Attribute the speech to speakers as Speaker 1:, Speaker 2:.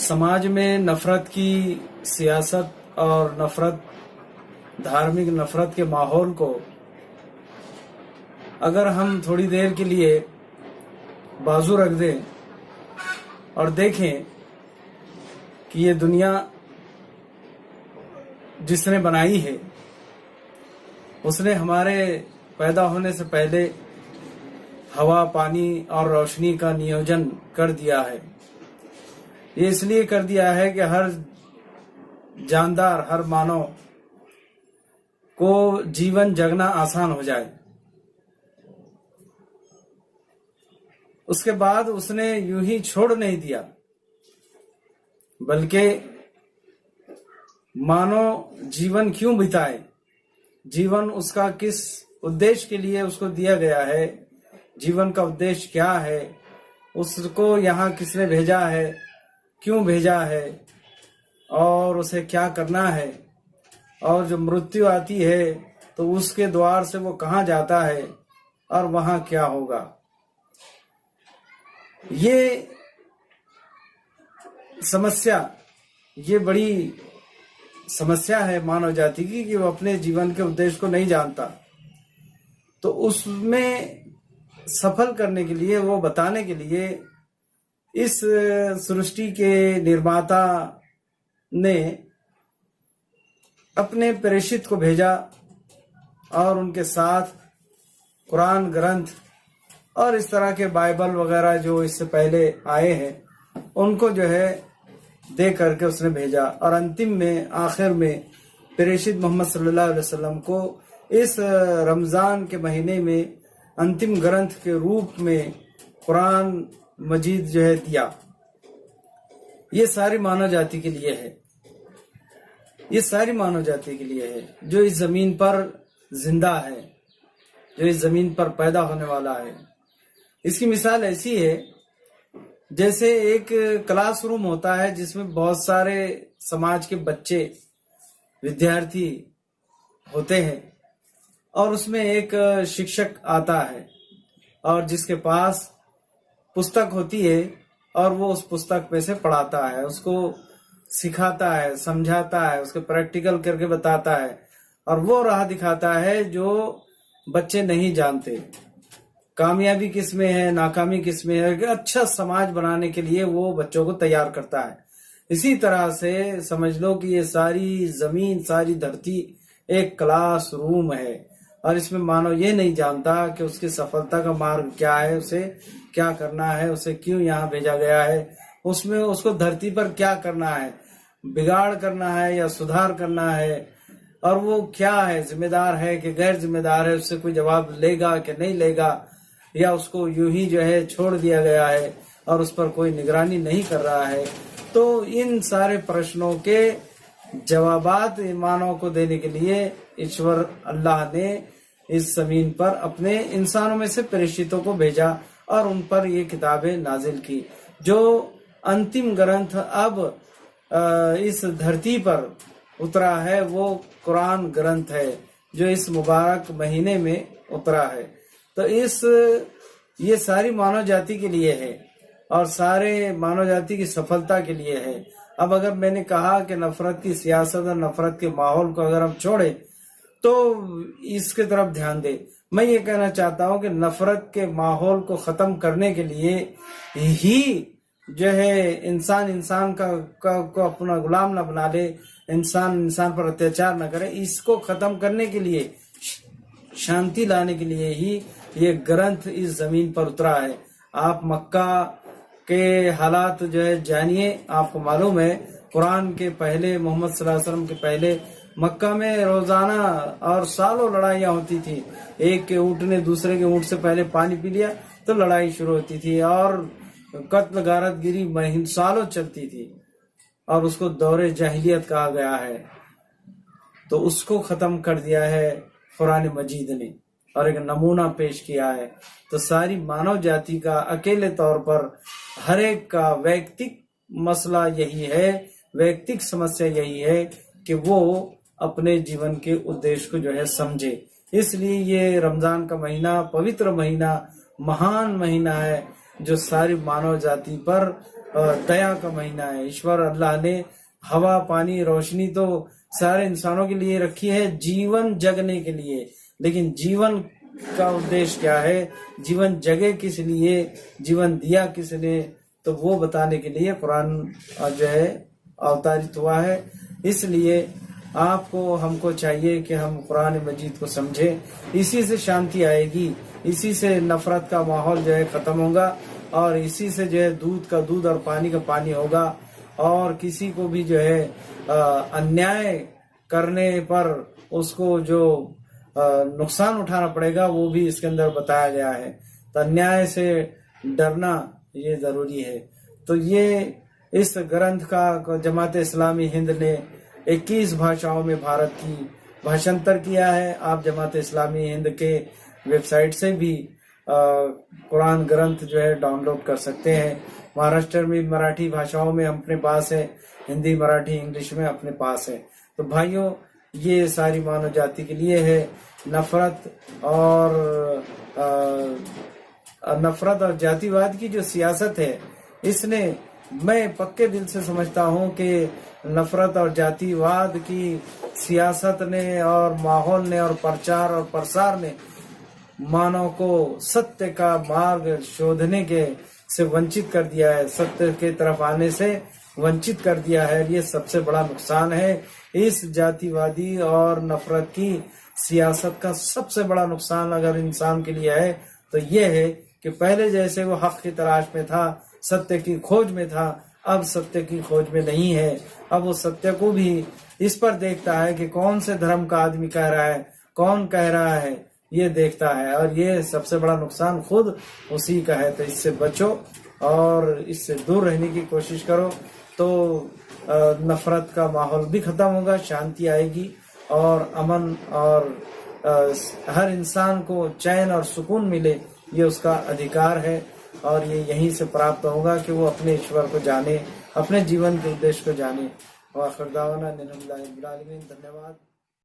Speaker 1: समाज में नफरत की सियासत और धार्मिक नफरत के माहौल को अगर हम थोड़ी देर के लिए बाजू रख दें और देखें कि ये दुनिया जिसने बनाई है उसने हमारे पैदा होने से पहले हवा, पानी और रोशनी का नियोजन कर दिया है। ये इसलिए कर दिया है कि हर जानदार, हर मानव को जीवन जगना आसान हो जाए। उसके बाद उसने यूं ही छोड़ नहीं दिया, बल्कि मानव जीवन क्यों बिताए, जीवन उसका किस उद्देश्य के लिए उसको दिया गया है, जीवन का उद्देश्य क्या है, उसको यहाँ किसने भेजा है, क्यों भेजा है और उसे क्या करना है, और जब मृत्यु आती है तो उसके द्वार से वो कहाँ जाता है और वहाँ क्या होगा। ये समस्या, ये बड़ी समस्या है मानव जाति की कि वो अपने जीवन के उद्देश्य को नहीं जानता। तो उसमें सफल करने के लिए, वो बताने के लिए इस सृष्टि के निर्माता ने अपने प्रेषित को भेजा और उनके साथ कुरान ग्रंथ और इस तरह के बाइबल वगैरह जो इससे पहले आए हैं उनको जो है दे करके उसने भेजा। और अंतिम में, आखिर में प्रेषित मोहम्मद सल्लल्लाहु अलैहि वसल्लम को इस रमजान के महीने में अंतिम ग्रंथ के रूप में कुरान मजीद जो है दिया। ये सारी मानव जाति के लिए है, ये सारी मानव जाति के लिए है जो इस जमीन पर जिंदा है, जो इस जमीन पर पैदा होने वाला है। इसकी मिसाल ऐसी है जैसे एक क्लासरूम होता है जिसमें बहुत सारे समाज के बच्चे, विद्यार्थी होते हैं और उसमें एक शिक्षक आता है और जिसके पास पुस्तक होती है और वो उस पुस्तक में से पढ़ाता है, उसको सिखाता है, समझाता है, उसके प्रैक्टिकल करके बताता है और वो राह दिखाता है जो बच्चे नहीं जानते। कामयाबी किस में है, नाकामी किस में है, अच्छा समाज बनाने के लिए वो बच्चों को तैयार करता है। इसी तरह से समझ लो कि ये सारी जमीन, सारी धरती एक क्लास रूम है और इसमें मानव ये नहीं जानता कि उसकी सफलता का मार्ग क्या है, उसे क्या करना है, उसे क्यों यहाँ भेजा गया है, उसमें उसको धरती पर क्या करना है, बिगाड़ करना है या सुधार करना है, और वो क्या है, जिम्मेदार है कि गैर जिम्मेदार है, उससे कोई जवाब लेगा कि नहीं लेगा, या उसको यूं ही जो है छोड़ दिया गया है और उस पर कोई निगरानी नहीं कर रहा है। तो इन सारे प्रश्नों के जवाबात मानव को देने के लिए ईश्वर अल्लाह ने इस जमीन पर अपने इंसानों में से प्रेषितों को भेजा और उन पर ये किताबें नाजिल की। जो अंतिम ग्रंथ अब इस धरती पर उतरा है वो कुरान ग्रंथ है जो इस मुबारक महीने में उतरा है। तो ये सारी मानव जाति के लिए है और सारे मानव जाति की सफलता के लिए है। अब अगर मैंने कहा कि नफरत की सियासत और नफरत के माहौल को अगर हम छोड़े तो इसके तरफ ध्यान दे, मैं ये कहना चाहता हूं कि नफरत के माहौल को खत्म करने के लिए ही जो है इंसान को अपना गुलाम न बना ले, इंसान पर अत्याचार न करे, इसको खत्म करने के लिए, शांति लाने के लिए ही ये ग्रंथ इस जमीन पर उतरा है। आप मक्का के हालात जो है जानिए, आपको मालूम है कुरान के पहले, मोहम्मद सल्लल्लाहु अलैहि वसल्लम के पहले मक्का में रोजाना और सालों लड़ाइयाँ होती थी। एक के ऊँट ने दूसरे के ऊँट से पहले पानी पी लिया तो लड़ाई शुरू होती थी और कत्ल गारतगिरी सालों चलती थी और उसको दौरे जाहिलियत कहा गया है। तो उसको खत्म कर दिया है कुरान मजीद ने और एक नमूना पेश किया है। तो सारी मानव जाति का अकेले तौर पर हर एक का वैयक्तिक मसला यही है, वैयक्तिक समस्या यही है कि वो अपने जीवन के उद्देश्य को जो है समझे। इसलिए ये रमजान का महीना, पवित्र महीना, महान महीना है जो सारी मानव जाति पर दया का महीना है। ईश्वर अल्लाह ने हवा, पानी, रोशनी तो सारे इंसानों के लिए रखी है, जीवन जगने के लिए। लेकिन जीवन का उद्देश्य क्या है, जीवन जगे किस लिए, जीवन दिया किसने, तो वो बताने के लिए कुरान जो है अवतारित हुआ है। इसलिए आपको, हमको चाहिए कि हम कुरान मजीद को समझें। इसी से शांति आएगी, इसी से नफरत का माहौल जो है खत्म होगा, और इसी से जो है दूध का दूध और पानी का पानी होगा। और किसी को भी जो है अन्याय करने पर उसको जो नुकसान उठाना पड़ेगा, वो भी इसके अंदर बताया गया है। तो अन्याय से डरना ये जरूरी है। तो ये इस ग्रंथ का जमात इस्लामी हिंद ने 21 भाषाओं में भारत की भाषांतर किया है। आप जमात इस्लामी हिंद के वेबसाइट से भी कुरान ग्रंथ जो है डाउनलोड कर सकते हैं। महाराष्ट्र में मराठी भाषाओं में अपने पास है, हिंदी, मराठी, इंग्लिश में अपने पास है। तो भाइयों, ये सारी मानव जाति के लिए है। नफरत और जातिवाद की जो सियासत है, इसने, मैं पक्के दिल से समझता हूँ कि नफरत और जातिवाद की सियासत ने और माहौल ने और प्रचार और प्रसार ने मानव को सत्य का मार्ग शोधने के से वंचित कर दिया है, सत्य के तरफ आने से वंचित कर दिया है। ये सबसे बड़ा नुकसान है। इस जातिवादी और नफरत की सियासत का सबसे बड़ा नुकसान अगर इंसान के लिए है तो ये है कि पहले जैसे वो हक की तलाश में था, सत्य की खोज में था, अब सत्य की खोज में नहीं है। अब वो सत्य को भी इस पर देखता है कि कौन से धर्म का आदमी कह रहा है, कौन कह रहा है, ये देखता है। और ये सबसे बड़ा नुकसान खुद उसी का है। तो इससे बचो और इससे दूर रहने की कोशिश करो, तो नफरत का माहौल भी खत्म होगा, शांति आएगी और अमन और हर इंसान को चैन और सुकून मिले, ये उसका अधिकार है। और ये यहीं से प्राप्त होगा कि वो अपने ईश्वर को जाने, अपने जीवन के उद्देश्य को जाने। वाखिर दावाना अनिल हम्दुलिल्लाहि रब्बिल आलमीन। धन्यवाद।